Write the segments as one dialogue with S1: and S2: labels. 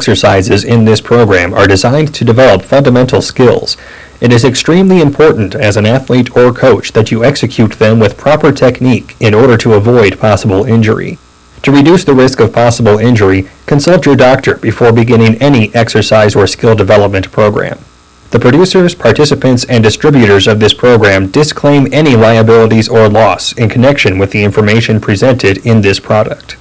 S1: Exercises in this program are designed to develop fundamental skills. It is extremely important as an athlete or coach that you execute them with proper technique in order to avoid possible injury. To reduce the risk of possible injury, consult your doctor before beginning any exercise or skill development program. The producers, participants, and distributors of this program disclaim any liabilities or loss in connection with the information presented in this product.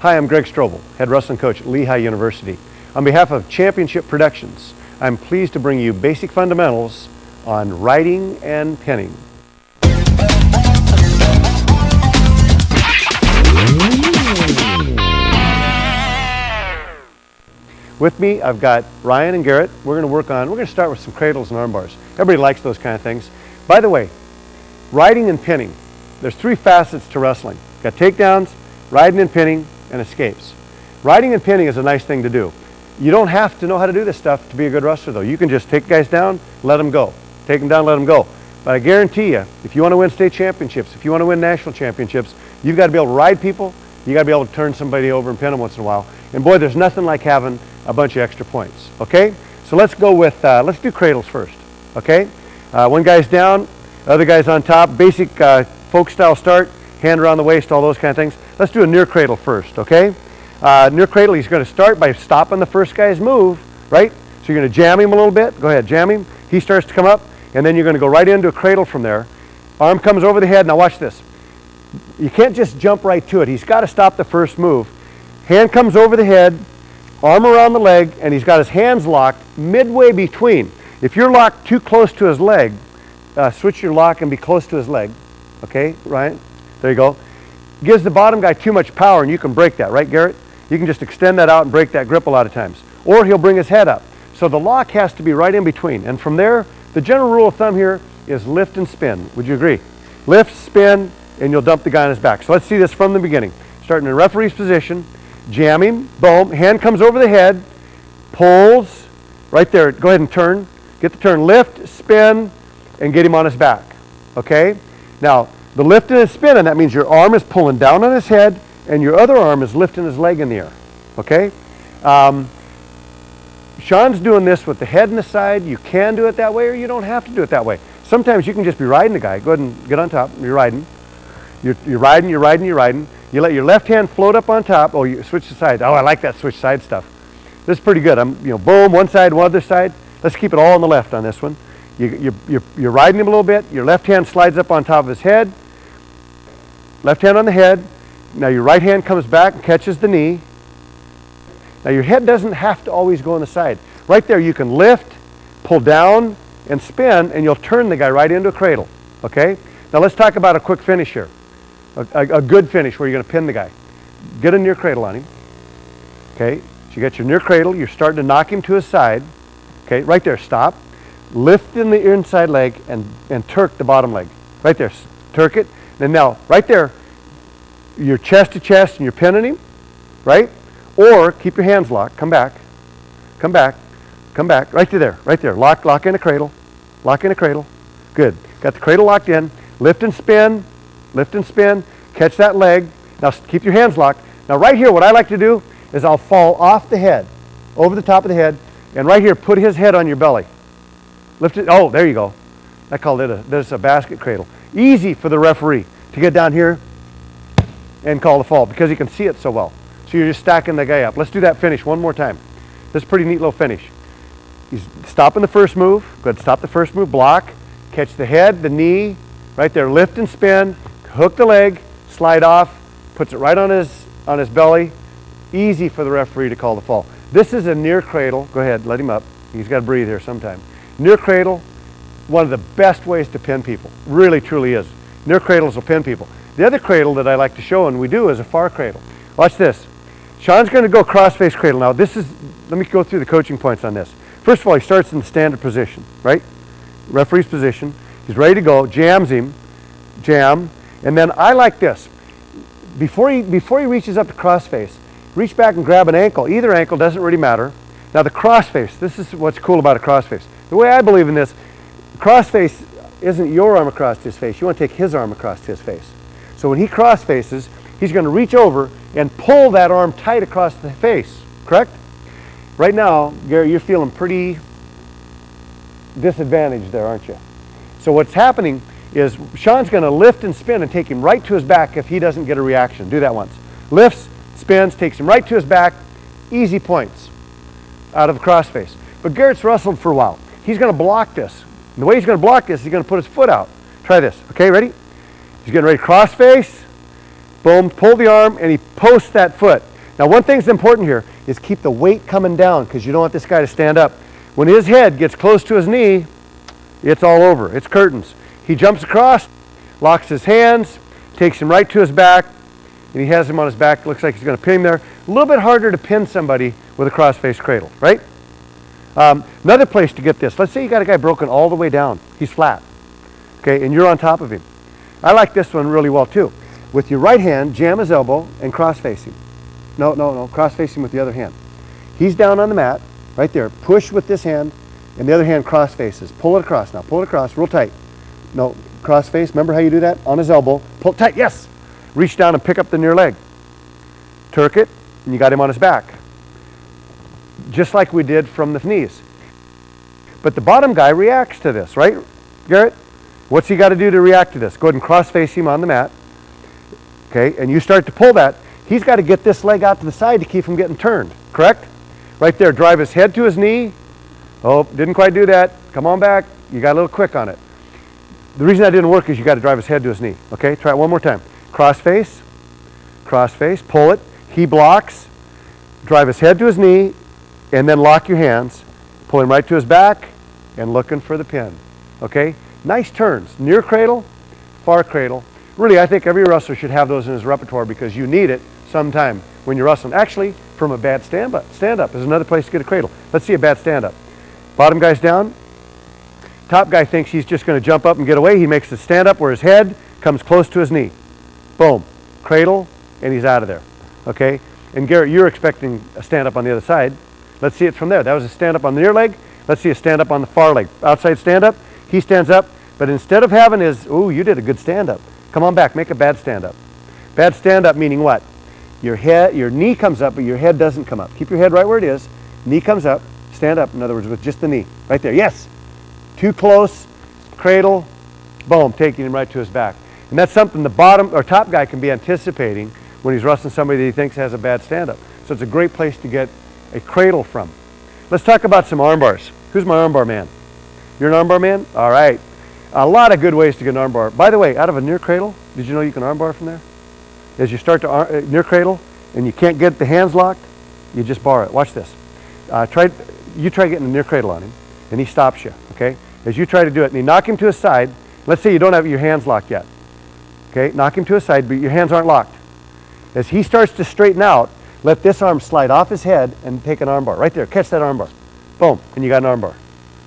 S2: Hi, I'm Greg Strobel, head wrestling coach at Lehigh University. On behalf of Championship Productions, I'm pleased to bring you basic fundamentals on riding and pinning. With me, I've got Ryan and Garrett. We're going to start with some cradles and arm bars. Everybody likes those kind of things. By the way, riding and pinning, there's three facets to wrestling. Got takedowns, riding and pinning, and escapes. Riding and pinning is a nice thing to do. You don't have to know how to do this stuff to be a good wrestler though. You can just take guys down, let them go. Take them down, let them go. But I guarantee you, if you want to win state championships, if you want to win national championships, you've got to be able to ride people, you got to be able to turn somebody over and pin them once in a while. And boy, there's nothing like having a bunch of extra points, okay? So let's go with, let's do cradles first, okay? One guy's down, other guy's on top, basic folk style start, hand around the waist, all those kind of things. Let's do a near cradle first, okay? Near cradle, he's going to start by stopping the first guy's move, right? So you're going to jam him a little bit. Go ahead, jam him. He starts to come up, and then you're going to go right into a cradle from there. Arm comes over the head. Now watch this. You can't just jump right to it. He's got to stop the first move. Hand comes over the head, arm around the leg, and he's got his hands locked midway between. If you're locked too close to his leg, switch your lock and be close to his leg. Okay, Ryan? There you go. Gives the bottom guy too much power, and you can break that, right, Garrett? You can just extend that out and break that grip a lot of times. Or he'll bring his head up. So the lock has to be right in between. And from there, the general rule of thumb here is lift and spin. Would you agree? Lift, spin, and you'll dump the guy on his back. So let's see this from the beginning. Starting in referee's position, jam him, boom, hand comes over the head, pulls, right there, go ahead and turn. Get the turn, lift, spin, and get him on his back, okay? Now, the lift and the spin, and that means your arm is pulling down on his head, and your other arm is lifting his leg in the air, okay? Sean's doing this with the head and the side. You can do it that way, or you don't have to do it that way. Sometimes you can just be riding the guy. Go ahead and get on top. You're riding. You're riding, you're riding, you're riding. You let your left hand float up on top. Oh, you switch the side. Oh, I like that switch side stuff. This is pretty good. Boom, one side, one other side. Let's keep it all on the left on this one. You're riding him a little bit. Your left hand slides up on top of his head. Left hand on the head. Now your right hand comes back and catches the knee. Now your head doesn't have to always go on the side. Right there you can lift, pull down, and spin, and you'll turn the guy right into a cradle, okay? Now let's talk about a quick finish here. A good finish where you're gonna pin the guy. Get a near cradle on him, okay? So you got your near cradle, you're starting to knock him to his side, okay? Right there, stop. Lift in the inside leg and turk the bottom leg. Right there, turk it. And now, right there, you're chest to chest and you're pinning him, right? Or keep your hands locked, come back, come back, come back, right to there, right there. Lock in a cradle, lock in a cradle. Good, got the cradle locked in. Lift and spin, catch that leg. Now keep your hands locked. Now right here, what I like to do is I'll fall off the head, over the top of the head, And right here, put his head on your belly. Lift it. Oh, there you go. I called it this a basket cradle. Easy for the referee to get down here and call the fall because he can see it so well. So you're just stacking the guy up. Let's do that finish one more time. This is a pretty neat little finish. He's stopping the first move. Go ahead, stop the first move, block, catch the head, the knee, right there, lift and spin, hook the leg, slide off, puts it right on his belly. Easy for the referee to call the fall. This is a near cradle. Go ahead, let him up. He's got to breathe here sometime. Near cradle, one of the best ways to pin people. Really, truly is. Near cradles will pin people. The other cradle that I like to show, and we do, is a far cradle. Watch this. Sean's going to go cross-face cradle. Now, let me go through the coaching points on this. First of all, he starts in the standard position, right? Referee's position. He's ready to go, jams him, jam, and then I like this. Before he reaches up to cross-face, reach back and grab an ankle. Either ankle, doesn't really matter. Now the cross-face, this is what's cool about a cross-face. The way I believe in this, cross-face isn't your arm across his face. You want to take his arm across his face. So when he cross-faces, he's going to reach over and pull that arm tight across the face, correct? Right now, Gary, you're feeling pretty disadvantaged there, aren't you? So what's happening is Sean's going to lift and spin and take him right to his back if he doesn't get a reaction. Do that once. Lifts, spins, takes him right to his back. Easy points out of the crossface. But Garrett's wrestled for a while. He's going to block this. And the way he's going to block this, he's going to put his foot out. Try this. Okay, ready? He's getting ready to crossface. Boom, pull the arm, and he posts that foot. Now, one thing's important here is keep the weight coming down because you don't want this guy to stand up. When his head gets close to his knee, it's all over. It's curtains. He jumps across, locks his hands, takes him right to his back, and he has him on his back. Looks like he's going to pin him there. A little bit harder to pin somebody with a cross-face cradle, right? Another place to get this. Let's say you got a guy broken all the way down. He's flat, okay, and you're on top of him. I like this one really well too. With your right hand, jam his elbow and cross-face him. No, cross-face him with the other hand. He's down on the mat, right there. Push with this hand, and the other hand cross-faces. Pull it across now. Pull it across real tight. No, cross-face. Remember how you do that? On his elbow. Pull it tight. Yes! Reach down and pick up the near leg. Turk it, and you got him on his back. Just like we did from the knees. But the bottom guy reacts to this, right, Garrett? What's he got to do to react to this? Go ahead and cross-face him on the mat. Okay, and you start to pull that. He's got to get this leg out to the side to keep from getting turned, correct? Right there, drive his head to his knee. Oh, didn't quite do that. Come on back. You got a little quick on it. The reason that didn't work is you got to drive his head to his knee. Okay, try it one more time. Cross-face, pull it. He blocks. Drive his head to his knee, and then lock your hands. Pull him right to his back, and looking for the pin. Okay, nice turns. Near cradle, far cradle. Really, I think every wrestler should have those in his repertoire because you need it sometime when you're wrestling. Actually, from a bad stand-up is another place to get a cradle. Let's see a bad stand-up. Bottom guy's down. Top guy thinks he's just going to jump up and get away. He makes the stand-up where his head comes close to his knee. Boom. Cradle, and he's out of there. Okay? And Garrett, you're expecting a stand-up on the other side. Let's see it from there. That was a stand-up on the near leg. Let's see a stand-up on the far leg. Outside stand-up. He stands up, but instead of having his, ooh, you did a good stand-up. Come on back, make a bad stand-up. Bad stand-up meaning what? Your knee comes up, but your head doesn't come up. Keep your head right where it is. Knee comes up, stand up, in other words, with just the knee. Right there, yes. Too close, cradle, boom, taking him right to his back. And that's something the bottom or top guy can be anticipating when he's wrestling somebody that he thinks has a bad stand-up. So it's a great place to get a cradle from. Let's talk about some arm bars. Who's my armbar man? You're an armbar man? All right. A lot of good ways to get an armbar. By the way, out of a near cradle, did you know you can armbar from there? As you start to near cradle and you can't get the hands locked, you just bar it. Watch this. You try getting a near cradle on him, and he stops you, okay? As you try to do it, and you knock him to his side. Let's say you don't have your hands locked yet. Okay, knock him to his side, but your hands aren't locked. As he starts to straighten out, let this arm slide off his head and take an armbar. Right there, catch that armbar. Boom, and you got an armbar.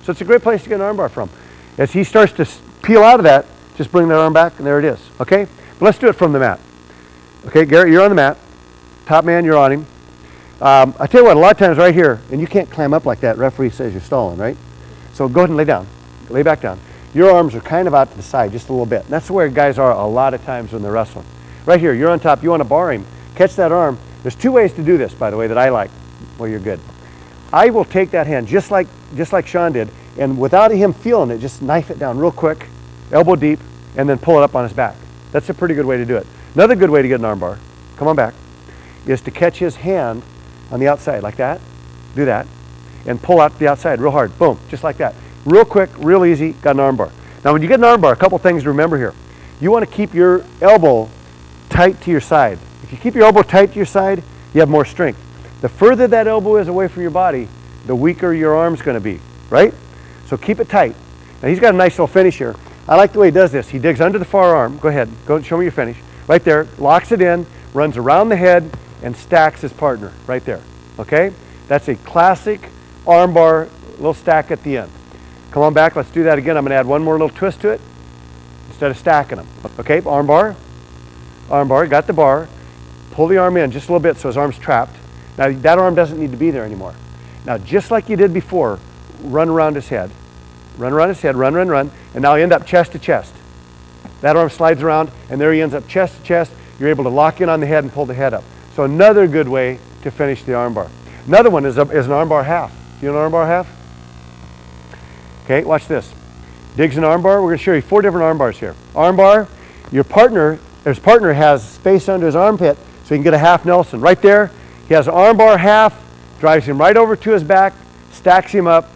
S2: So it's a great place to get an armbar from. As he starts to peel out of that, just bring that arm back, and there it is, okay? But let's do it from the mat. Okay, Garrett, you're on the mat. Top man, you're on him. I tell you what, a lot of times right here, and you can't climb up like that, referee says you're stalling, right? So go ahead and lay down. Lay back down. Your arms are kind of out to the side just a little bit. And that's where guys are a lot of times when they're wrestling. Right here, you're on top, you want to bar him. Catch that arm. There's two ways to do this, by the way, that I like. Well, you're good. I will take that hand just like Sean did, and without him feeling it, just knife it down real quick, elbow deep, and then pull it up on his back. That's a pretty good way to do it. Another good way to get an arm bar, come on back, is to catch his hand on the outside like that. Do that, and pull out the outside real hard. Boom, just like that. Real quick, real easy, got an arm bar. Now when you get an arm bar, a couple things to remember here. You want to keep your elbow tight to your side. If you keep your elbow tight to your side, you have more strength. The further that elbow is away from your body, the weaker your arm's going to be, right? So keep it tight. Now he's got a nice little finish here. I like the way he does this. He digs under the far arm. Go ahead, go and show me your finish. Right there, locks it in, runs around the head, and stacks his partner right there, okay? That's a classic arm bar, little stack at the end. Come on back, let's do that again. I'm going to add one more little twist to it instead of stacking them. Okay, arm bar, got the bar. Pull the arm in just a little bit so his arm's trapped. Now that arm doesn't need to be there anymore. Now just like you did before, run around his head. Run around his head, run, and now you end up chest to chest. That arm slides around and there he ends up chest to chest. You're able to lock in on the head and pull the head up. So another good way to finish the arm bar. Another one is an arm bar half. Do you know an arm bar half? Okay, watch this. Digs an arm bar. We're going to show you 4 different arm bars here. Arm bar, his partner has space under his armpit so he can get a half Nelson. Right there, he has an arm bar half, drives him right over to his back, stacks him up,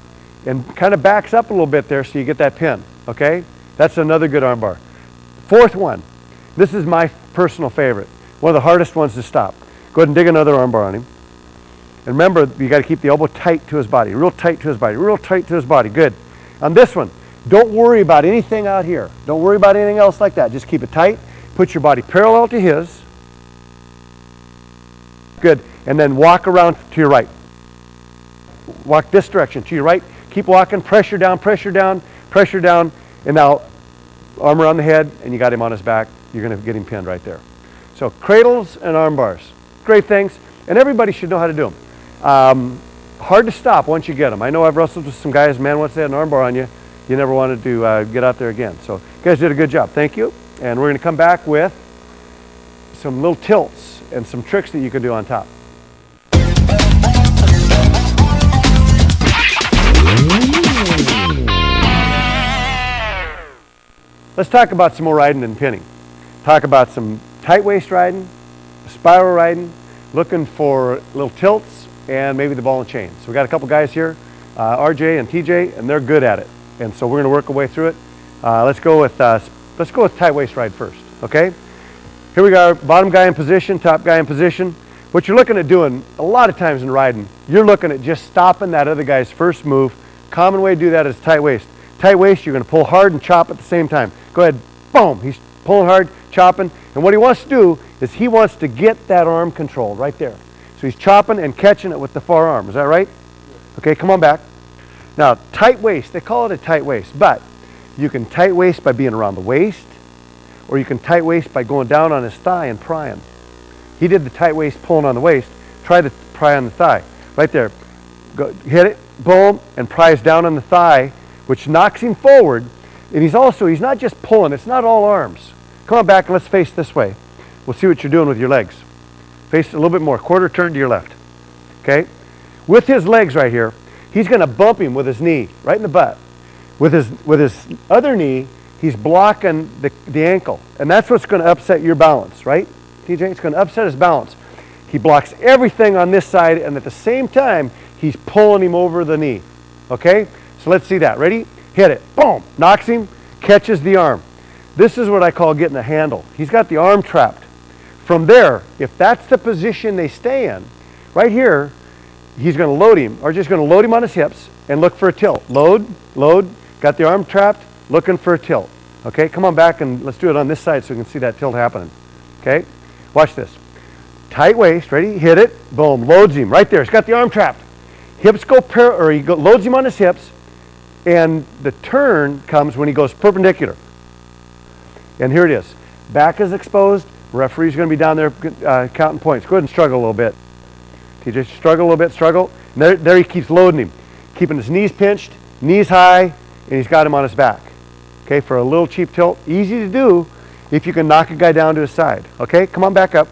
S2: and kind of backs up a little bit there so you get that pin, okay? That's another good arm bar. 4th one, this is my personal favorite, one of the hardest ones to stop. Go ahead and dig another arm bar on him. And remember, you got to keep the elbow tight to his body, real tight to his body, real tight to his body. Good. On this one, don't worry about anything out here. Don't worry about anything else like that. Just keep it tight. Put your body parallel to his. Good. And then walk around to your right. Walk this direction to your right. Keep walking. Pressure down, pressure down, pressure down. And now arm around the head, and you got him on his back. You're going to get him pinned right there. So cradles and arm bars. Great things. And everybody should know how to do them. Hard to stop once you get them. I know I've wrestled with some guys, man, once they had an arm bar on you, you never wanted to get out there again. So you guys did a good job. Thank you. And we're going to come back with some little tilts and some tricks that you can do on top. Let's talk about some more riding and pinning. Talk about some tight waist riding, spiral riding, looking for little tilts, and maybe the ball and chain. So we got a couple guys here, RJ and TJ, and they're good at it. And so we're going to work our way through it. Let's go with tight waist ride first. Okay. Here we go. Bottom guy in position, top guy in position. What you're looking at doing a lot of times in riding, you're looking at just stopping that other guy's first move. Common way to do that is tight waist. Tight waist, you're going to pull hard and chop at the same time. Go ahead. Boom. He's pulling hard, chopping, and what he wants to do is he wants to get that arm control right there. So he's chopping and catching it with the far arm. Is that right? Okay, come on back. Now, tight waist, they call it a tight waist, but you can tight waist by being around the waist, or you can tight waist by going down on his thigh and prying. He did the tight waist pulling on the waist. Try to pry on the thigh. Right there. Go, hit it, boom, and pries down on the thigh, which knocks him forward. And he's not just pulling, it's not all arms. Come on back and let's face this way. We'll see what you're doing with your legs. Face a little bit more, quarter turn to your left. Okay? With his legs right here, he's going to bump him with his knee, right in the butt. With his other knee, he's blocking the ankle. And that's what's going to upset your balance, right, TJ? It's going to upset his balance. He blocks everything on this side, and at the same time, he's pulling him over the knee. Okay? So let's see that. Ready? Hit it. Boom. Knocks him, catches the arm. This is what I call getting a handle. He's got the arm trapped. From there, if that's the position they stay in, right here, he's going to load him, or just going to load him on his hips and look for a tilt. Load, got the arm trapped, looking for a tilt. Okay, come on back and let's do it on this side so we can see that tilt happening. Okay, watch this. Tight waist, ready? Hit it, boom, loads him right there. He's got the arm trapped. Hips go loads him on his hips, and the turn comes when he goes perpendicular. And here it is. Back is exposed. Referee's going to be down there counting points. Go ahead and struggle a little bit. TJ, struggle a little bit, struggle. And there he keeps loading him. Keeping his knees pinched, knees high, and he's got him on his back. Okay, for a little cheap tilt. Easy to do if you can knock a guy down to his side. Okay, come on back up.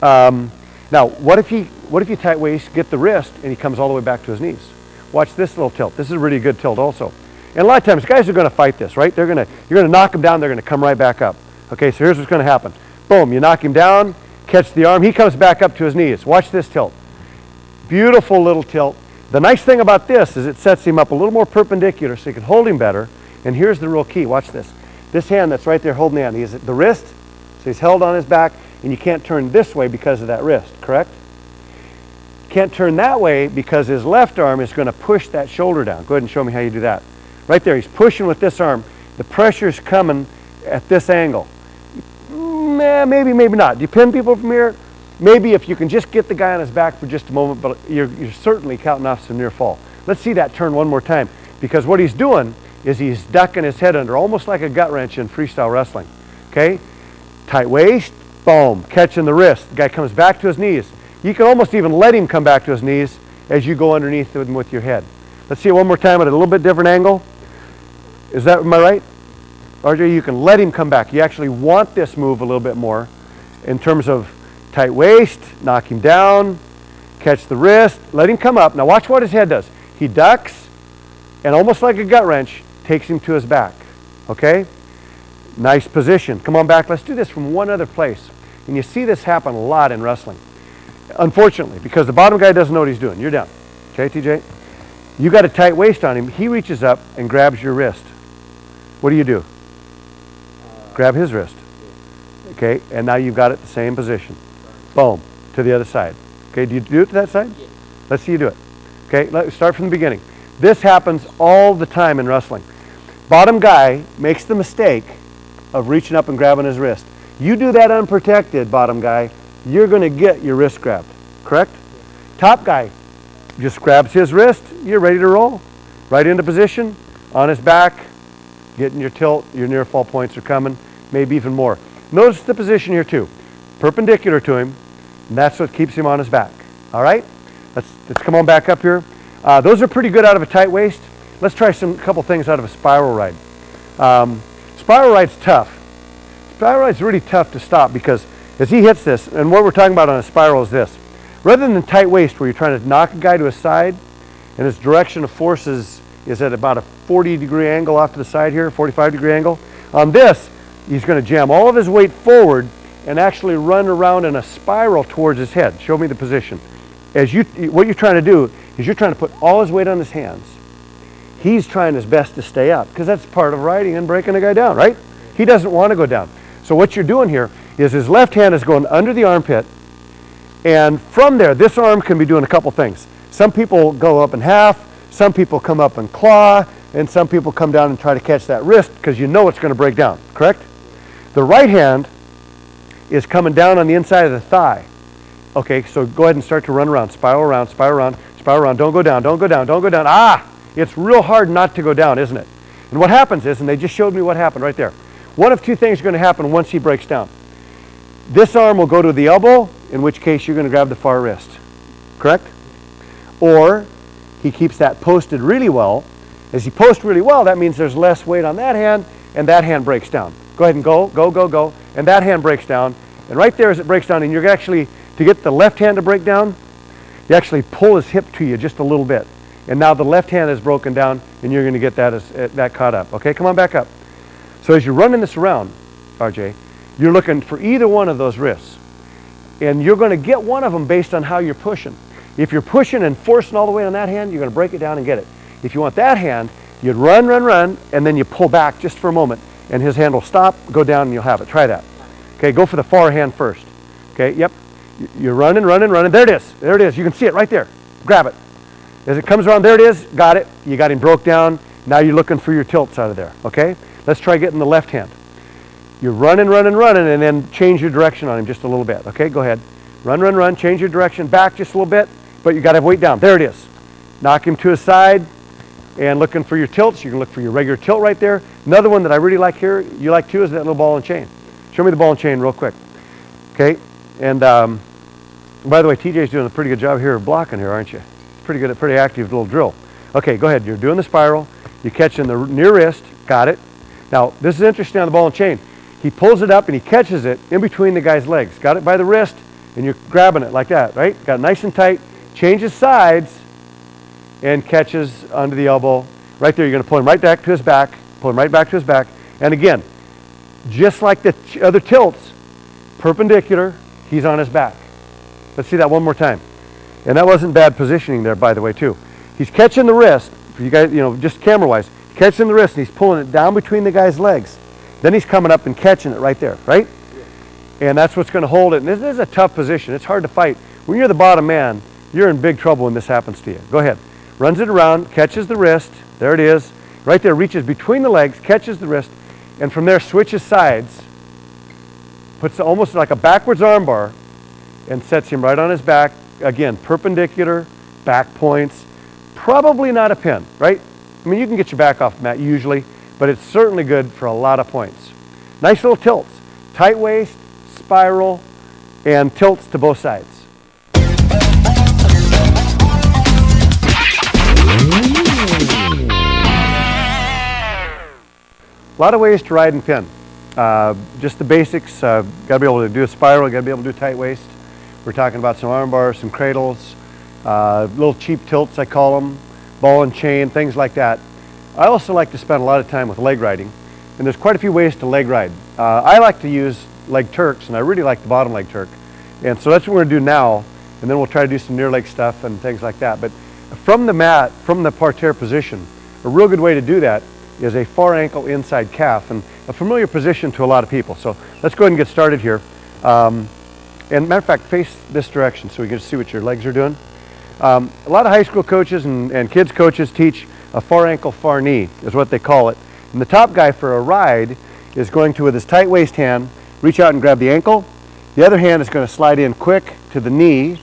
S2: Now, what if what if you tight waist, get the wrist, and he comes all the way back to his knees? Watch this little tilt. This is a really good tilt also. And a lot of times guys are going to fight this, right? You're going to knock him down, they're going to come right back up. Okay, so here's what's going to happen. Boom, you knock him down, catch the arm, he comes back up to his knees. Watch this tilt. Beautiful little tilt. The nice thing about this is it sets him up a little more perpendicular so you can hold him better. And here's the real key. Watch this. This hand that's right there holding the hand, he's at the wrist, so he's held on his back, and you can't turn this way because of that wrist, correct? Can't turn that way because his left arm is going to push that shoulder down. Go ahead and show me how you do that. Right there, he's pushing with this arm. The pressure's coming at this angle. Maybe, maybe not. Do you pin people from here? Maybe if you can just get the guy on his back for just a moment, but you're certainly counting off some near fall. Let's see that turn one more time, because what he's doing is he's ducking his head under, almost like a gut wrench in freestyle wrestling. Okay? Tight waist, boom, catching the wrist. The guy comes back to his knees. You can almost even let him come back to his knees as you go underneath him with your head. Let's see it one more time at a little bit different angle. Is that, am I right? RJ, you can let him come back. You actually want this move a little bit more in terms of tight waist, knock him down, catch the wrist, let him come up. Now watch what his head does. He ducks, and almost like a gut wrench, takes him to his back. Okay? Nice position. Come on back. Let's do this from one other place. And you see this happen a lot in wrestling. Unfortunately, because the bottom guy doesn't know what he's doing. You're down. Okay, TJ? You got a tight waist on him. He reaches up and grabs your wrist. What do? Grab his wrist. Okay, and now you've got it the same position. Boom, to the other side. Okay, do you do it to that side? Yes. Let's see you do it. Okay, let's start from the beginning. This happens all the time in wrestling. Bottom guy makes the mistake of reaching up and grabbing his wrist. You do that unprotected, bottom guy, you're going to get your wrist grabbed, correct? Yes. Top guy just grabs his wrist, you're ready to roll. Right into position, on his back, getting your tilt, your near fall points are coming, maybe even more. Notice the position here too. Perpendicular to him, and that's what keeps him on his back. All right? Let's come on back up here. Those are pretty good out of a tight waist. Let's try a couple things out of a spiral ride. Spiral ride's tough. Spiral ride's really tough to stop because as he hits this, and what we're talking about on a spiral is this. Rather than tight waist where you're trying to knock a guy to his side and his direction of force is at about a 40-degree angle off to the side here, 45-degree angle. On this, he's going to jam all of his weight forward and actually run around in a spiral towards his head. Show me the position. What you're trying to do is you're trying to put all his weight on his hands. He's trying his best to stay up because that's part of riding and breaking a guy down, right? He doesn't want to go down. So what you're doing here is his left hand is going under the armpit, and from there, this arm can be doing a couple things. Some people go up in half, some people come up and claw, and some people come down and try to catch that wrist because you know it's going to break down, correct? The right hand is coming down on the inside of the thigh. Okay, so go ahead and start to run around, spiral around, spiral around, spiral around. Don't go down, don't go down, don't go down. Ah! It's real hard not to go down, isn't it? And what happens is, and they just showed me what happened right there. One of two things are going to happen once he breaks down. This arm will go to the elbow, in which case you're going to grab the far wrist, correct? Or he keeps that posted really well. As he posts really well, that means there's less weight on that hand, and that hand breaks down. Go ahead and go, go, go, go, and that hand breaks down. And right there as it breaks down, and you're actually, to get the left hand to break down, you actually pull his hip to you just a little bit. And now the left hand is broken down, and you're going to get that caught up. Okay, come on back up. So as you're running this around, RJ, you're looking for either one of those wrists. And you're going to get one of them based on how you're pushing. If you're pushing and forcing all the weight on that hand, you're going to break it down and get it. If you want that hand, you'd run, run, run, and then you pull back just for a moment, and his hand will stop, go down, and you'll have it. Try that. Okay, go for the far hand first. Okay, yep. You're running, running, running. There it is. There it is. You can see it right there. Grab it. As it comes around, there it is. Got it. You got him broke down. Now you're looking for your tilts out of there. Okay? Let's try getting the left hand. You're running, running, running, and then change your direction on him just a little bit. Okay, go ahead. Run, run, run. Change your direction back just a little bit, but you got to have weight down. There it is. Knock him to his side, and looking for your tilts. You can look for your regular tilt right there. Another one that I really like here, you like too, is that little ball and chain. Show me the ball and chain real quick. Okay, and by the way, TJ's doing a pretty good job here of blocking here, aren't you? Pretty good, pretty active little drill. Okay, go ahead. You're doing the spiral. You're catching the near wrist. Got it. Now, this is interesting on the ball and chain. He pulls it up and he catches it in between the guy's legs. Got it by the wrist, and you're grabbing it like that, right? Got it nice and tight, changes sides, and catches under the elbow. Right there, you're going to pull him right back to his back, pull him right back to his back. And again, just like the other tilts, perpendicular, he's on his back. Let's see that one more time. And that wasn't bad positioning there, by the way, too. He's catching the wrist, for you guys, just camera-wise, catching the wrist, and he's pulling it down between the guy's legs. Then he's coming up and catching it right there, right? And that's what's going to hold it. And this is a tough position. It's hard to fight. When you're the bottom man, you're in big trouble when this happens to you. Go ahead. Runs it around, catches the wrist. There it is. Right there, reaches between the legs, catches the wrist, and from there switches sides, puts almost like a backwards arm bar, and sets him right on his back. Again, perpendicular, back points. Probably not a pin, right? I mean, you can get your back off the mat usually, but it's certainly good for a lot of points. Nice little tilts. Tight waist, spiral, and tilts to both sides. A lot of ways to ride and pin. Just the basics. Got to be able to do a spiral. Got to be able to do a tight waist. We're talking about some arm bars, some cradles, little cheap tilts, I call them, ball and chain, things like that. I also like to spend a lot of time with leg riding, and there's quite a few ways to leg ride. I like to use leg Turks, and I really like the bottom leg Turk. And so that's what we're going to do now, and then we'll try to do some near leg stuff and things like that. But from the mat, from the parterre position, a real good way to do that is a far ankle inside calf, and a familiar position to a lot of people. So let's go ahead and get started here. And matter of fact, face this direction so we can see what your legs are doing. A lot of high school coaches and kids coaches teach a far ankle, far knee is what they call it. And the top guy for a ride is going to, with his tight waist hand, reach out and grab the ankle. The other hand is going to slide in quick to the knee,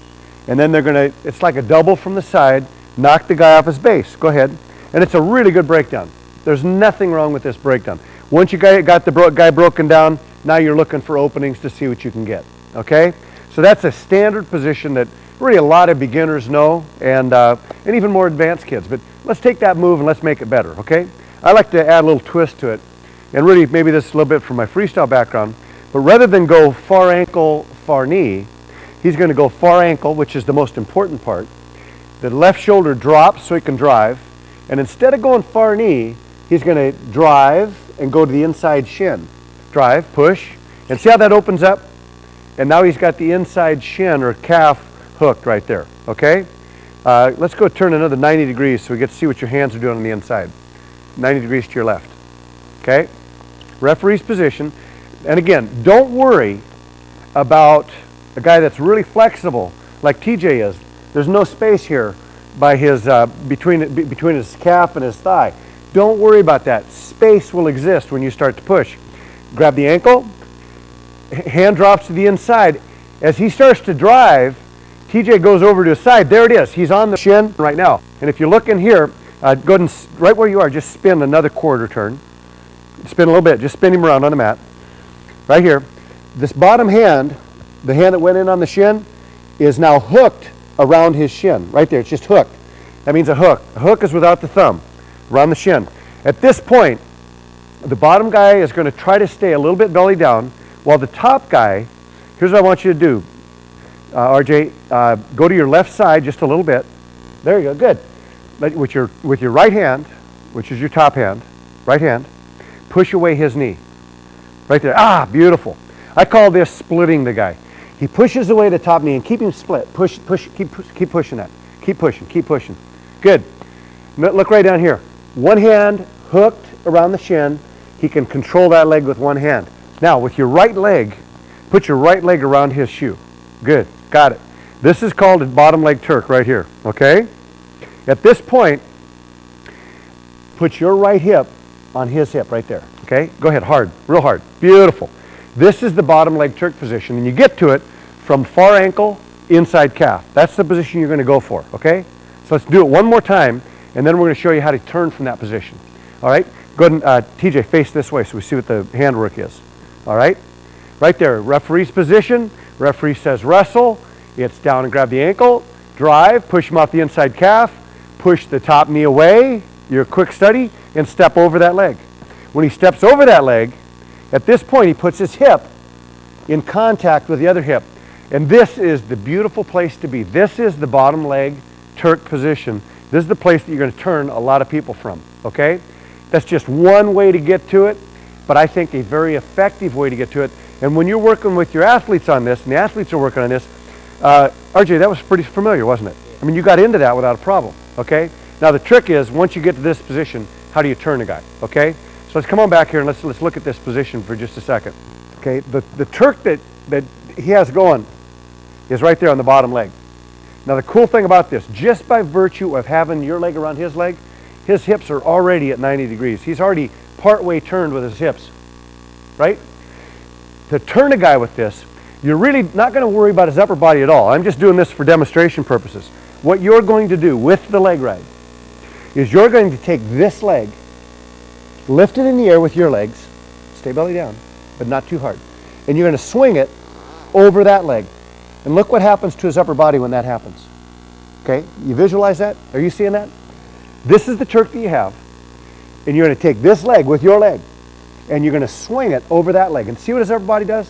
S2: and then they're going to, it's like a double from the side, knock the guy off his base. Go ahead. And it's a really good breakdown. There's nothing wrong with this breakdown. Once you got the guy broken down, now you're looking for openings to see what you can get. Okay? So that's a standard position that really a lot of beginners know, and even more advanced kids. But let's take that move and let's make it better, okay? I like to add a little twist to it. And really, maybe this is a little bit from my freestyle background, but rather than go far ankle, far knee, he's going to go far ankle, which is the most important part. The left shoulder drops so he can drive, and instead of going far knee, he's going to drive and go to the inside shin. Drive, push, and see how that opens up? And now he's got the inside shin or calf hooked right there, okay? Let's go turn another 90 degrees so we get to see what your hands are doing on the inside. 90 degrees to your left, okay? Referee's position. And again, don't worry about a guy that's really flexible like TJ is. There's no space here by his, between his calf and his thigh. Don't worry about that. Space will exist when you start to push. Grab the ankle, hand drops to the inside. As he starts to drive, TJ goes over to his side. There it is. He's on the shin right now. And if you look in here, go ahead and, right where you are, just spin another quarter turn. Spin a little bit. Just spin him around on the mat. Right here. This bottom hand, the hand that went in on the shin, is now hooked around his shin. Right there. It's just hooked. That means a hook. A hook is without the thumb. Around the shin. At this point, the bottom guy is going to try to stay a little bit belly down, while the top guy, here's what I want you to do. RJ, go to your left side just a little bit. There you go, good. With your right hand, which is your top hand, right hand, push away his knee. Right there, beautiful. I call this splitting the guy. He pushes away the top knee and keep him split. Push, keep pushing that. Keep pushing. Good. Look right down here. One hand hooked around the shin. He can control that leg with one hand. Now, with your right leg, put your right leg around his shoe. Good, got it. This is called a bottom leg Turk right here, okay? At this point, put your right hip on his hip right there, okay? Go ahead, hard, real hard, beautiful. This is the bottom leg Turk position, and you get to it from far ankle, inside calf. That's the position you're gonna go for, okay? So let's do it one more time, and then we're gonna show you how to turn from that position. All right, go ahead and TJ, face this way so we see what the handwork is. All right, right there, referee's position. Referee says wrestle. It's down and grab the ankle, drive, push him off the inside calf, push the top knee away, your quick study, and step over that leg. When he steps over that leg, at this point he puts his hip in contact with the other hip. And this is the beautiful place to be. This is the bottom leg Turk position. This is the place that you're going to turn a lot of people from, okay? That's just one way to get to it, but I think a very effective way to get to it. And when you're working with your athletes on this, and the athletes are working on this, RJ, that was pretty familiar, wasn't it? I mean, you got into that without a problem, okay? Now the trick is, once you get to this position, how do you turn a guy, okay? So let's come on back here and let's look at this position for just a second. Okay, the Turk that he has going is right there on the bottom leg. Now the cool thing about this, just by virtue of having your leg around his leg, his hips are already at 90 degrees. He's already partway turned with his hips, right? To turn a guy with this, you're really not going to worry about his upper body at all. I'm just doing this for demonstration purposes. What you're going to do with the leg ride is you're going to take this leg, lift it in the air with your legs, stay belly down, but not too hard. And you're going to swing it over that leg. And look what happens to his upper body when that happens. Okay, you visualize that? Are you seeing that? This is the Turk that you have. And you're going to take this leg with your leg, and you're going to swing it over that leg. And see what his upper body does?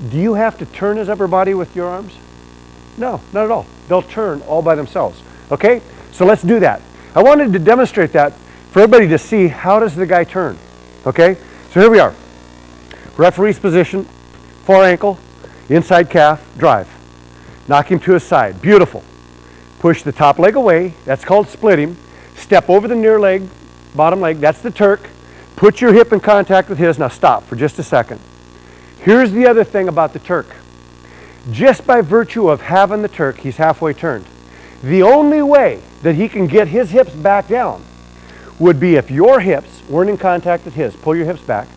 S2: Do you have to turn his upper body with your arms? No, not at all. They'll turn all by themselves. Okay, so let's do that. I wanted to demonstrate that for everybody to see how does the guy turn. Okay, so here we are. Referee's position, far ankle, inside calf, drive. Knock him to his side. Beautiful. Push the top leg away. That's called split him. Step over the near leg, bottom leg. That's the Turk. Put your hip in contact with his. Now stop for just a second. Here's the other thing about the Turk. Just by virtue of having the Turk, he's halfway turned. The only way that he can get his hips back down would be if your hips weren't in contact with his. Pull your hips back.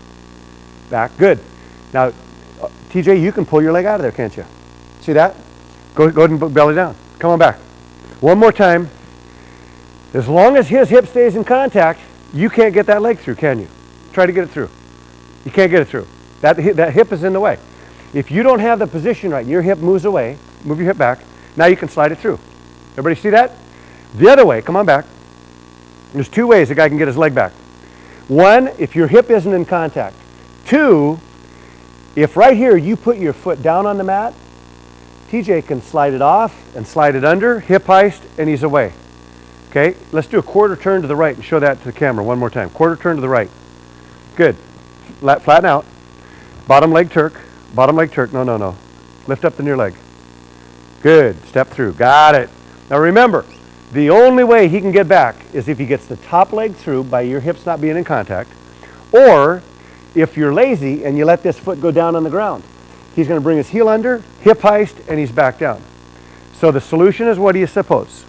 S2: Back. Good. Now, TJ, you can pull your leg out of there, can't you? See that? Go ahead and belly down. Come on back. One more time. As long as his hip stays in contact, you can't get that leg through, can you? Try to get it through. You can't get it through. That hip is in the way. If you don't have the position right, your hip moves away, move your hip back, now you can slide it through. Everybody see that? The other way, come on back. There's two ways a guy can get his leg back. One, if your hip isn't in contact. Two, if right here you put your foot down on the mat, TJ can slide it off and slide it under, hip heist, and he's away. Okay, let's do a quarter turn to the right and show that to the camera one more time. Quarter turn to the right. Good. Flatten out. Bottom leg Turk. Bottom leg Turk. No, no, no. Lift up the near leg. Good. Step through. Got it. Now remember, the only way he can get back is if he gets the top leg through by your hips not being in contact, or if you're lazy and you let this foot go down on the ground. He's going to bring his heel under, hip heist, and he's back down. So the solution is, what do you suppose?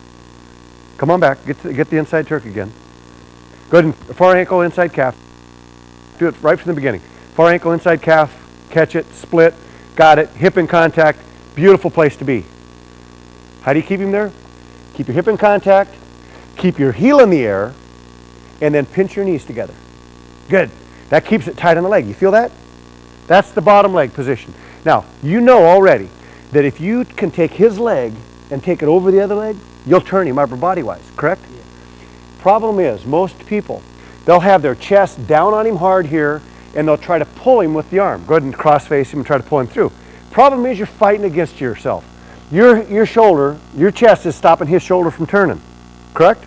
S2: Come on back. Get the inside Turk again. Go ahead and far ankle, inside calf. Do it right from the beginning. Far ankle, inside calf, catch it, split, got it, hip in contact. Beautiful place to be. How do you keep him there? Keep your hip in contact, keep your heel in the air, and then pinch your knees together. Good. That keeps it tight on the leg. You feel that? That's the bottom leg position. Now, you know already that if you can take his leg and take it over the other leg, you'll turn him upper body-wise, correct? Yeah. Problem is, most people, they'll have their chest down on him hard here, and they'll try to pull him with the arm. Go ahead and cross-face him and try to pull him through. Problem is, you're fighting against yourself. Your shoulder, your chest is stopping his shoulder from turning, correct?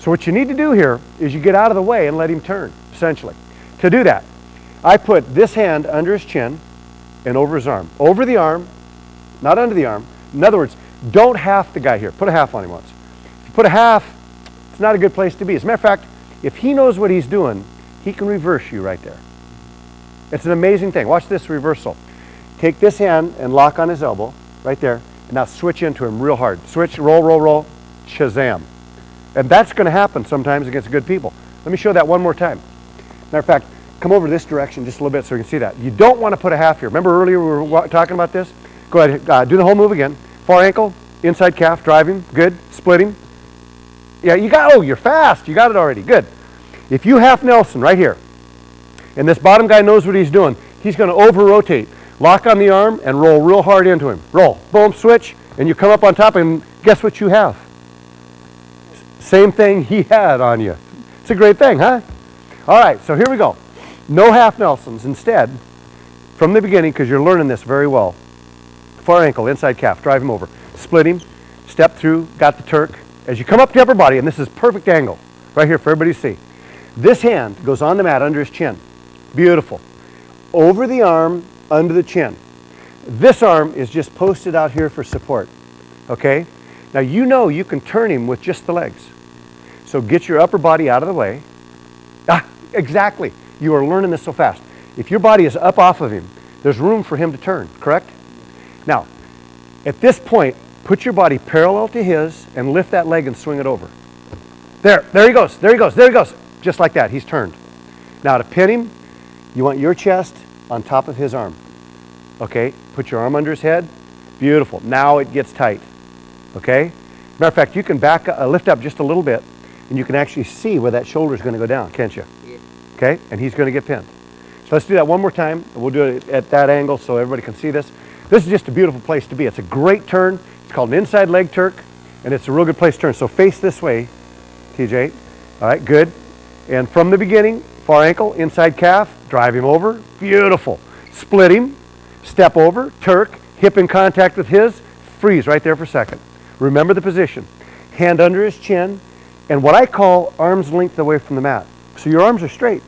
S2: So what you need to do here is you get out of the way and let him turn, essentially. To do that, I put this hand under his chin and over his arm. Over the arm, not under the arm. In other words, don't half the guy here. Put a half on him once. If you put a half, it's not a good place to be. As a matter of fact, if he knows what he's doing, he can reverse you right there. It's an amazing thing. Watch this reversal. Take this hand and lock on his elbow, right there, and now switch into him real hard. Switch, roll, roll, roll, shazam. And that's going to happen sometimes against good people. Let me show that one more time. Matter of fact, come over this direction just a little bit so you can see that. You don't want to put a half here. Remember earlier we were talking about this? Go ahead, do the whole move again. Far ankle, inside calf, driving, good, splitting. Yeah, you got, oh, you're fast. You got it already, good. If you half Nelson right here, and this bottom guy knows what he's doing, he's going to over-rotate. Lock on the arm and roll real hard into him. Roll, boom, switch, and you come up on top and guess what you have? Same thing he had on you. It's a great thing, huh? All right, so here we go. No half Nelsons. Instead, from the beginning, because you're learning this very well, far ankle, inside calf, drive him over. Split him, step through, got the Turk. As you come up the upper body, and this is perfect angle, right here for everybody to see. This hand goes on the mat under his chin. Beautiful. Over the arm, under the chin. This arm is just posted out here for support, okay? Now you know you can turn him with just the legs. So get your upper body out of the way. Ah, exactly. You are learning this so fast. If your body is up off of him, there's room for him to turn, correct? Now, at this point, put your body parallel to his and lift that leg and swing it over. There he goes, there he goes, there he goes. Just like that, he's turned. Now to pin him, you want your chest on top of his arm. Okay, put your arm under his head. Beautiful. Now it gets tight. Okay? Matter of fact, you can lift up just a little bit, and you can actually see where that shoulder is going to go down, can't you? Yeah. Okay? And he's going to get pinned. So let's do that one more time. We'll do it at that angle so everybody can see this. This is just a beautiful place to be. It's a great turn. It's called an inside leg Turk, and it's a real good place to turn. So face this way, TJ. All right, good. And from the beginning, far ankle, inside calf, drive him over. Beautiful. Split him, step over, Turk, hip in contact with his, freeze right there for a second. Remember the position. Hand under his chin, and what I call arm's length away from the mat. So your arms are straight.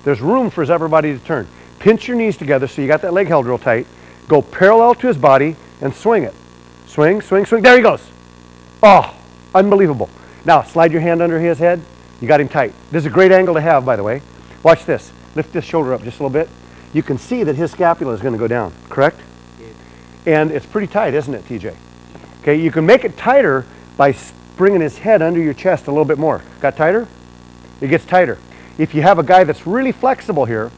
S2: There's room for his upper body to turn. Pinch your knees together so you got that leg held real tight. Go parallel to his body and swing it. Swing, swing, swing. There he goes. Oh, unbelievable. Now slide your hand under his head. You got him tight. This is a great angle to have, by the way. Watch this. Lift this shoulder up just a little bit. You can see that his scapula is going to go down, correct? Yeah. And it's pretty tight, isn't it, TJ? Okay, you can make it tighter by bringing his head under your chest a little bit more. Got tighter? It gets tighter. If you have a guy that's really flexible here,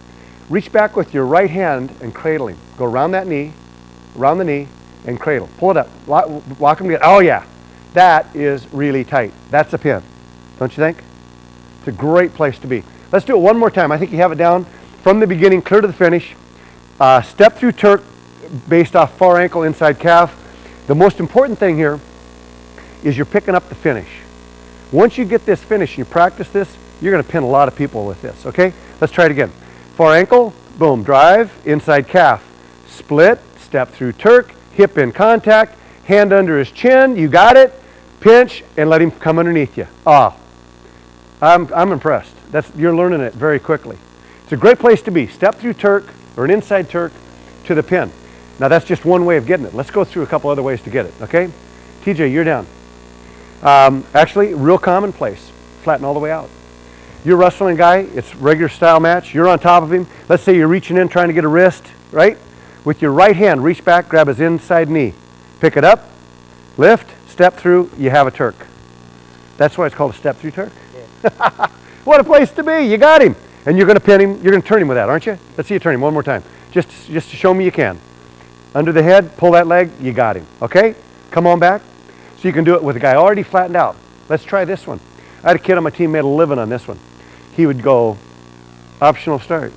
S2: reach back with your right hand and cradle him. Go around that knee, around the knee, and cradle. Pull it up. Lock him together. Oh, yeah. That is really tight. That's a pin. Don't you think? It's a great place to be. Let's do it one more time. I think you have it down from the beginning, clear to the finish. Step through Turk based off far ankle, inside calf. The most important thing here is you're picking up the finish. Once you get this finish, you practice this, you're going to pin a lot of people with this, okay? Let's try it again. Far ankle, boom, drive, inside calf. Split, step through Turk, hip in contact, hand under his chin, you got it. Pinch, and let him come underneath you. Ah, I'm impressed. You're learning it very quickly. It's a great place to be. Step through Turk, or an inside Turk, to the pin. Now that's just one way of getting it. Let's go through a couple other ways to get it, okay? TJ, you're down. Actually, real commonplace. Flatten all the way out. You're a wrestling guy. It's a regular style match. You're on top of him. Let's say you're reaching in trying to get a wrist, right? With your right hand, reach back, grab his inside knee. Pick it up, lift, step through, you have a Turk. That's why it's called a step through Turk. Yeah. What a place to be. You got him. And you're going to pin him. You're going to turn him with that, aren't you? Let's see you turn him one more time. Just to show me you can. Under the head, pull that leg, you got him. Okay? Come on back. So you can do it with a guy already flattened out. Let's try this one. I had a kid on my team made a living on this one. He would go optional start.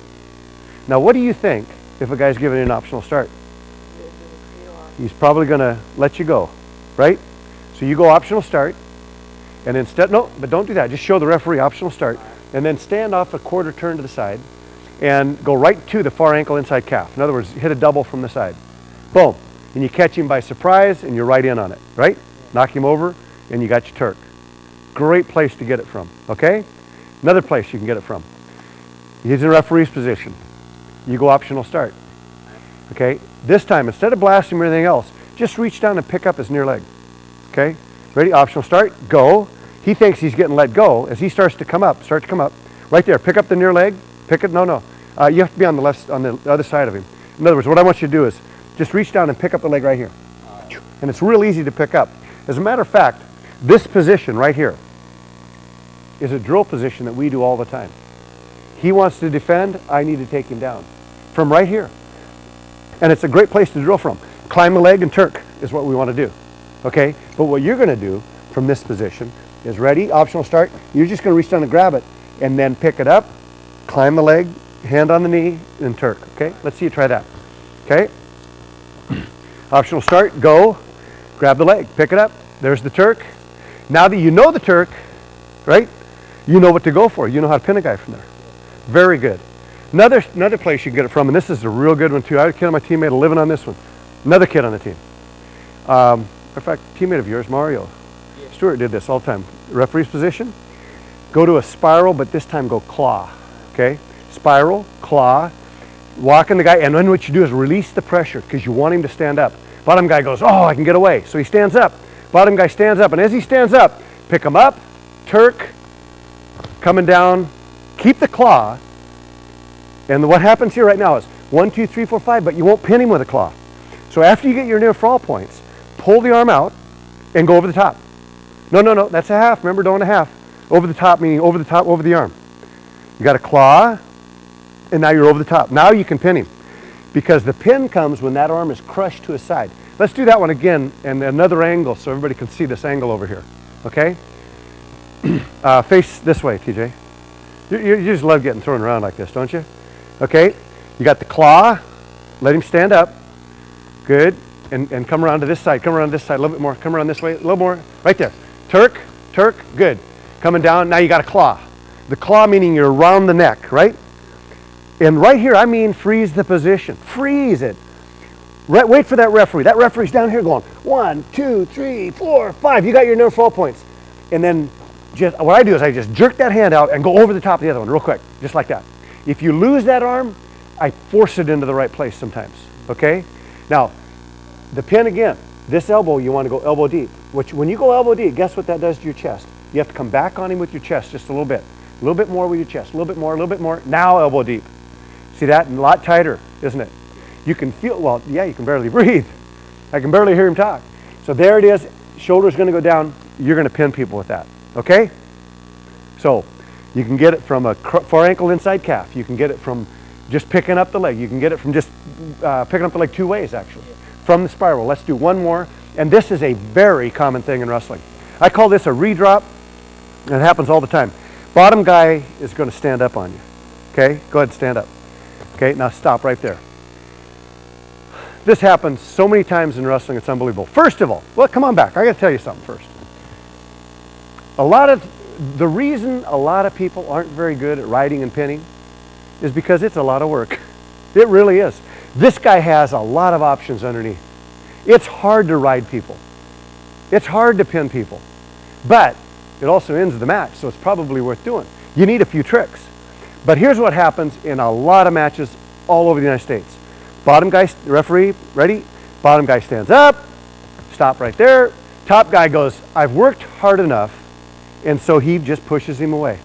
S2: Now what do you think if a guy's giving you an optional start? He's probably going to let you go, right? So you go optional start, and instead, no, but don't do that. Just show the referee optional start, and then stand off a quarter turn to the side, and go right to the far ankle inside calf. In other words, hit a double from the side. Boom. And you catch him by surprise, and you're right in on it, right? Knock him over, and you got your Turk. Great place to get it from, okay? Another place you can get it from. He's in referee's position. You go optional start. Okay? This time, instead of blasting him or anything else, just reach down and pick up his near leg. Okay? Ready? Optional start. Go. He thinks he's getting let go. As he starts to come up, right there. Pick up the near leg. Pick it. No. You have to be on the other side of him. In other words, what I want you to do is just reach down and pick up the leg right here. And it's real easy to pick up. As a matter of fact, this position right here is a drill position that we do all the time. He wants to defend, I need to take him down. From right here. And it's a great place to drill from. Climb the leg and Turk is what we want to do. Okay? But what you're going to do from this position is ready, optional start. You're just going to reach down and grab it and then pick it up, climb the leg, hand on the knee, and Turk. Okay? Let's see you try that. Okay? Optional start, go, grab the leg, pick it up. There's the Turk. Now that you know the Turk, right? You know what to go for. You know how to pin a guy from there. Very good. Another place you can get it from, and this is a real good one too. I had a kid on my team made a living on this one. Another kid on the team. In fact, teammate of yours, Mario. Stewart did this all the time. Referee's position, go to a spiral, but this time go claw, okay? Spiral, claw, walking the guy, and then what you do is release the pressure because you want him to stand up. Bottom guy goes, oh, I can get away. So he stands up. Bottom guy stands up, and as he stands up, pick him up, Turk, coming down, keep the claw, and what happens here right now is 1, 2, 3, 4, 5, but you won't pin him with a claw. So after you get your near fall points, pull the arm out and go over the top. No, that's a half. Remember, don't a half. Over the top, meaning over the top, over the arm. You got a claw, and now you're over the top. Now you can pin him because the pin comes when that arm is crushed to his side. Let's do that one again and another angle so everybody can see this angle over here, okay? Face this way, TJ. You just love getting thrown around like this, don't you? Okay, you got the claw. Let him stand up. Good. And come around to this side. Come around this side a little bit more. Come around this way a little more. Right there. Turk. Good. Coming down. Now you got a claw. The claw meaning you're around the neck, right? And right here, I mean freeze the position. Freeze it. Right, wait for that referee. That referee's down here going 1, 2, 3, 4, 5. You got your near fall points. And then just what I do is I just jerk that hand out and go over the top of the other one real quick, just like that. If you lose that arm, I force it into the right place sometimes, okay? Now, the pin again, this elbow, you want to go elbow deep. Which, when you go elbow deep, guess what that does to your chest? You have to come back on him with your chest just a little bit. A little bit more with your chest, a little bit more, a little bit more. Now elbow deep. See that? And a lot tighter, isn't it? You can feel, well, yeah, you can barely breathe. I can barely hear him talk. So there it is. Shoulder's going to go down. You're going to pin people with that, okay? So you can get it from a far ankle inside calf. You can get it from just picking up the leg. You can get it from just picking up the leg two ways, actually, from the spiral. Let's do one more. And this is a very common thing in wrestling. I call this a redrop, and it happens all the time. Bottom guy is going to stand up on you, okay? Go ahead and stand up. Okay, now stop right there. This happens so many times in wrestling, it's unbelievable. First of all, well, come on back. I got to tell you something first. The reason a lot of people aren't very good at riding and pinning is because it's a lot of work. It really is. This guy has a lot of options underneath. It's hard to ride people. It's hard to pin people. But it also ends the match, so it's probably worth doing. You need a few tricks. But here's what happens in a lot of matches all over the United States. Bottom guy, referee, ready? Bottom guy stands up, stop right there. Top guy goes, I've worked hard enough, and so he just pushes him away.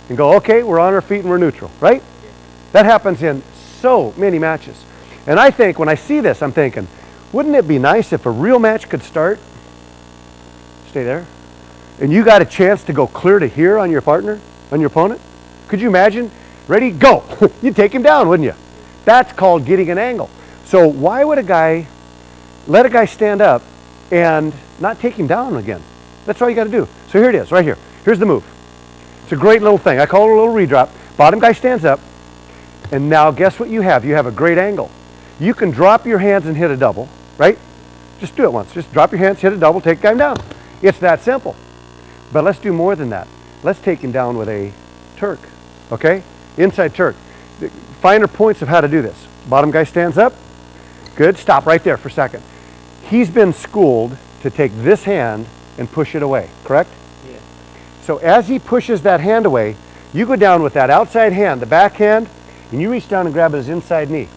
S2: And go, okay, we're on our feet and we're neutral, right? That happens in so many matches. And I think, when I see this, I'm thinking, wouldn't it be nice if a real match could start? Stay there. And you got a chance to go clear to here on your partner, on your opponent? Could you imagine? Ready, go. You'd take him down, wouldn't you? That's called getting an angle. So why would a guy let a guy stand up and not take him down again? That's all you got to do. So here it is, right here. Here's the move. It's a great little thing. I call it a little redrop. Bottom guy stands up, and now guess what you have? You have a great angle. You can drop your hands and hit a double, right? Just do it once. Just drop your hands, hit a double, take the guy down. It's that simple. But let's do more than that. Let's take him down with a Turk, okay? Inside Turk. The finer points of how to do this. Bottom guy stands up. Good. Stop right there for a second. He's been schooled to take this hand and push it away, correct? Yeah. So as he pushes that hand away, you go down with that outside hand, the back hand, and you reach down and grab his inside knee,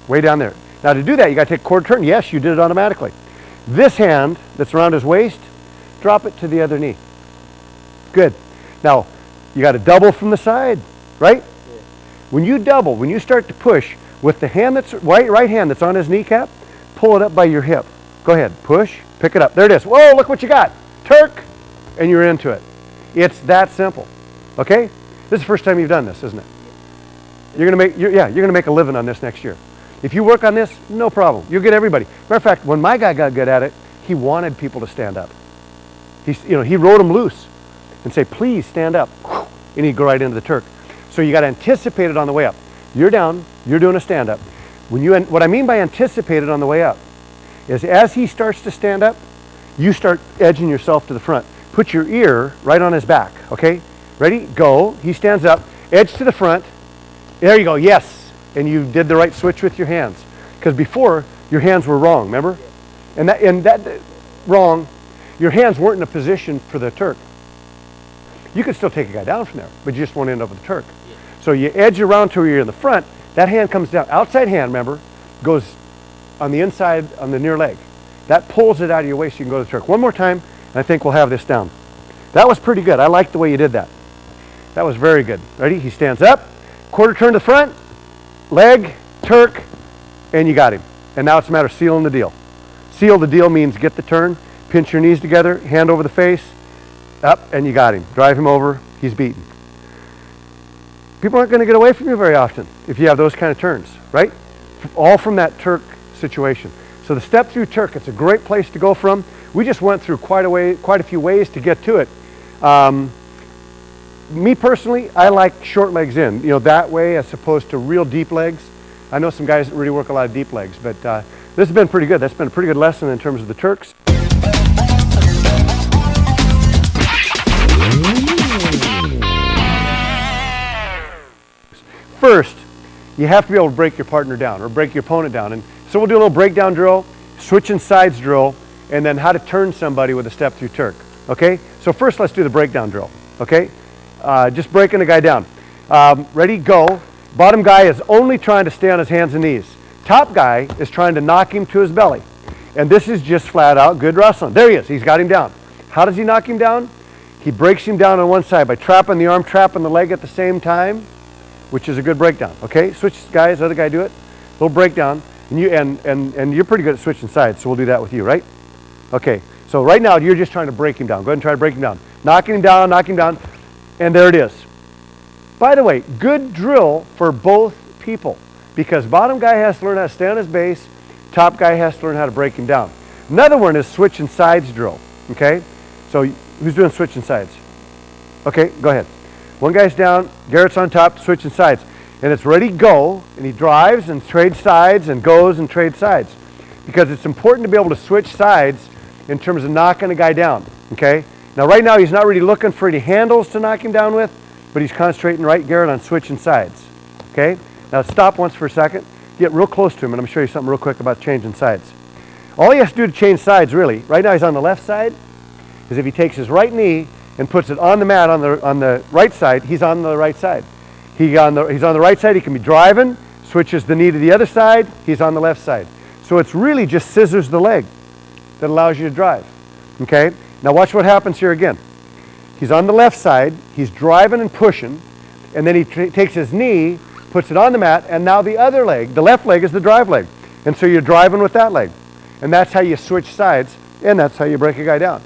S2: way down there. Now to do that, you got to take a quarter turn. Yes, you did it automatically. This hand that's around his waist, drop it to the other knee. Good. Now, you got to double from the side, right? Yeah. When you double, when you start to push with the hand that's right hand that's on his kneecap, pull it up by your hip. Go ahead, push, pick it up. There it is. Whoa, look what you got. Turk, and you're into it. It's that simple. Okay? This is the first time you've done this, isn't it? You're gonna make a living on this next year. If you work on this, no problem. You'll get everybody. Matter of fact, when my guy got good at it, he wanted people to stand up. He wrote them loose and say, please stand up. And he'd go right into the Turk. So you got to anticipate it on the way up. You're down, you're doing a stand up. What I mean by anticipate it on the way up is as he starts to stand up, you start edging yourself to the front. Put your ear right on his back, okay? Ready? Go. He stands up, edge to the front. There you go, yes. And you did the right switch with your hands. Because before, Your hands were wrong, remember? And that wrong, your hands weren't in a position for the Turk. You could still take a guy down from there, but you just won't end up with a Turk. So you edge around to where you're in the front, that hand comes down. Outside hand, remember, goes on the inside, on the near leg. That pulls it out of your waist, you can go to the Turk. One more time, and I think we'll have this down. That was pretty good. I like the way you did that. That was very good. Ready? He stands up, quarter turn to the front, leg, Turk, and you got him. And now it's a matter of sealing the deal. Seal the deal means get the turn, pinch your knees together, hand over the face, up, and you got him. Drive him over, he's beaten. People aren't going to get away from you very often if you have those kind of turns, right? All from that Turk situation. So the step through Turk, it's a great place to go from. We just went through quite a few ways to get to it. Me personally, I like short legs in, that way as opposed to real deep legs. I know some guys that really work a lot of deep legs, but this has been pretty good. That's been a pretty good lesson in terms of the Turks. First, you have to be able to break your partner down or break your opponent down. And so we'll do a little breakdown drill, switching sides drill, and then how to turn somebody with a step through Turk. Okay? So first let's do the breakdown drill. Okay? Just breaking the guy down. Ready, go. Bottom guy is only trying to stay on his hands and knees. Top guy is trying to knock him to his belly. And this is just flat out good wrestling. There he is. He's got him down. How does he knock him down? He breaks him down on one side by trapping the arm, trapping the leg at the same time, which is a good breakdown. Okay? Switch guys, other guy do it. Little breakdown. And you're pretty good at switching sides, so we'll do that with you, right? Okay. So right now you're just trying to break him down. Go ahead and try to break him down. Knocking him down, and there it is. By the way, good drill for both people because bottom guy has to learn how to stay on his base, top guy has to learn how to break him down. Another one is switching sides drill, okay? So who's doing switching sides? Okay, go ahead. One guy's down, Garrett's on top, switching sides. And it's ready, go, and he drives and trades sides and goes and trades sides. Because it's important to be able to switch sides in terms of knocking a guy down, okay? Now right now he's not really looking for any handles to knock him down with, but he's concentrating, right, Garrett, on switching sides, okay? Now stop once for a second, get real close to him, and I'm going to show you something real quick about changing sides. All he has to do to change sides, really, right now he's on the left side, is if he takes his right knee and puts it on the mat on the right side, he's on the right side. He's on the right side, he can be driving, switches the knee to the other side, he's on the left side. So it's really just scissors the leg that allows you to drive, okay? Now watch what happens here again. He's on the left side, he's driving and pushing, and then he takes his knee, puts it on the mat, and now the other leg, the left leg is the drive leg. And so you're driving with that leg. And that's how you switch sides, and that's how you break a guy down.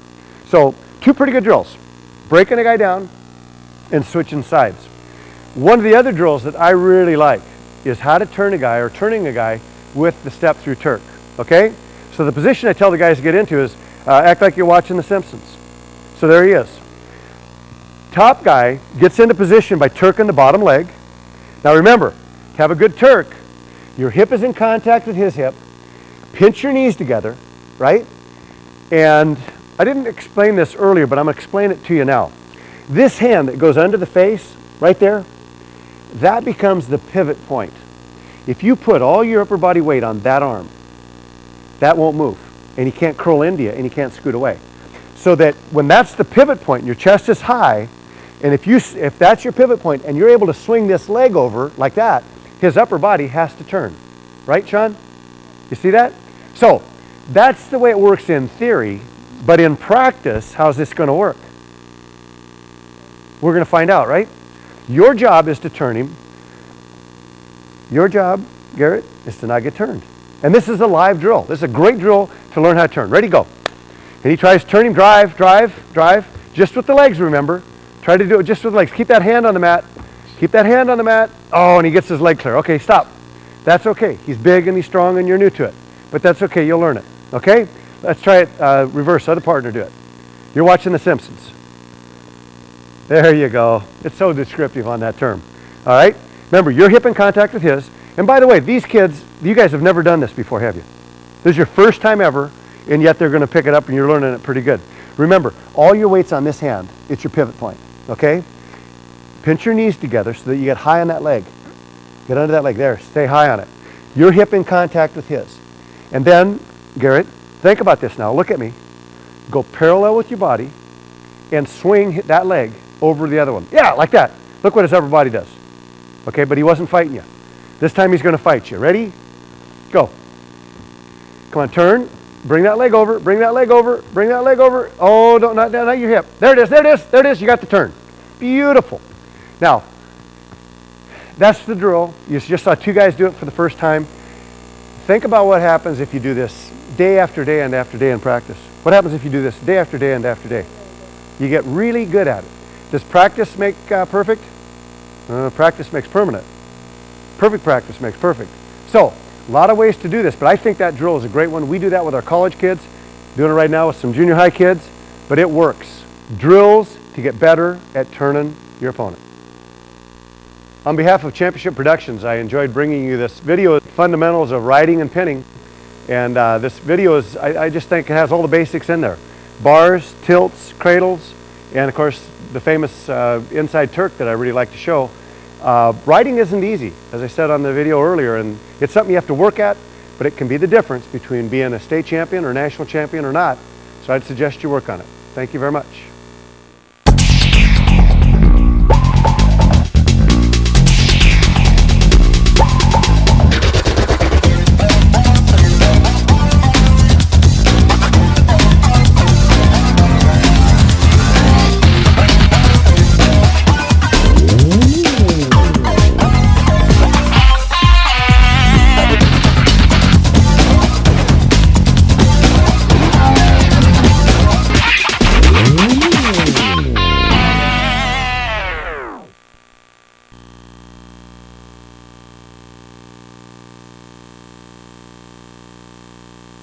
S2: So two pretty good drills, breaking a guy down and switching sides. One of the other drills that I really like is how to turn a guy or turning a guy with the step through Turk, okay? So the position I tell the guys to get into is act like you're watching The Simpsons. So there he is. Top guy gets into position by turking the bottom leg. Now remember, to have a good Turk, your hip is in contact with his hip. Pinch your knees together, right? And I didn't explain this earlier, but I'm going to explain it to you now. This hand that goes under the face, right there, that becomes the pivot point. If you put all your upper body weight on that arm, that won't move. And he can't curl into you, and he can't scoot away. So that when that's the pivot point, and your chest is high, and if that's your pivot point, and you're able to swing this leg over like that, his upper body has to turn. Right, Sean? You see that? So that's the way it works in theory, but in practice, how's this going to work? We're going to find out, right? Your job is to turn him. Your job, Garrett, is to not get turned. And this is a live drill. This is a great drill to learn how to turn. Ready, go. And he tries to turn him, drive, just with the legs, remember. Try to do it just with the legs. Keep that hand on the mat. Keep that hand on the mat. Oh, and he gets his leg clear. Okay, stop. That's okay. He's big and he's strong and you're new to it. But that's okay, you'll learn it. Okay? Let's try it reverse. Other partner do it. You're watching The Simpsons. There you go. It's so descriptive on that term. All right? Remember, your hip in contact with his. And by the way, these kids, you guys have never done this before, have you? This is your first time ever, and yet they're going to pick it up and you're learning it pretty good. Remember, all your weight's on this hand. It's your pivot point, okay? Pinch your knees together so that you get high on that leg. Get under that leg. There, stay high on it. Your hip in contact with his. And then, Garrett, think about this now. Look at me. Go parallel with your body and swing that leg over the other one. Yeah, like that. Look what his upper body does. Okay, but he wasn't fighting you. This time he's going to fight you. Ready? Go. Come on, turn. Bring that leg over. Bring that leg over. Bring that leg over. Oh, don't, not your hip. There it is. There it is. There it is. You got the turn. Beautiful. Now, that's the drill. You just saw two guys do it for the first time. Think about what happens if you do this day after day and after day in practice. What happens if you do this day after day and after day? You get really good at it. Does practice make perfect? Practice makes permanent. Perfect practice makes perfect. So, a lot of ways to do this, but I think that drill is a great one. We do that with our college kids, doing it right now with some junior high kids, but it works. Drills to get better at turning your opponent. On behalf of Championship Productions, I enjoyed bringing you this video, fundamentals of riding and pinning. And this video is, I just think it has all the basics in there. Bars, tilts, cradles, and of course the famous inside Turk that I really like to show. Riding isn't easy, as I said on the video earlier, and it's something you have to work at, but it can be the difference between being a state champion or national champion or not. So I'd suggest you work on it. Thank you very much.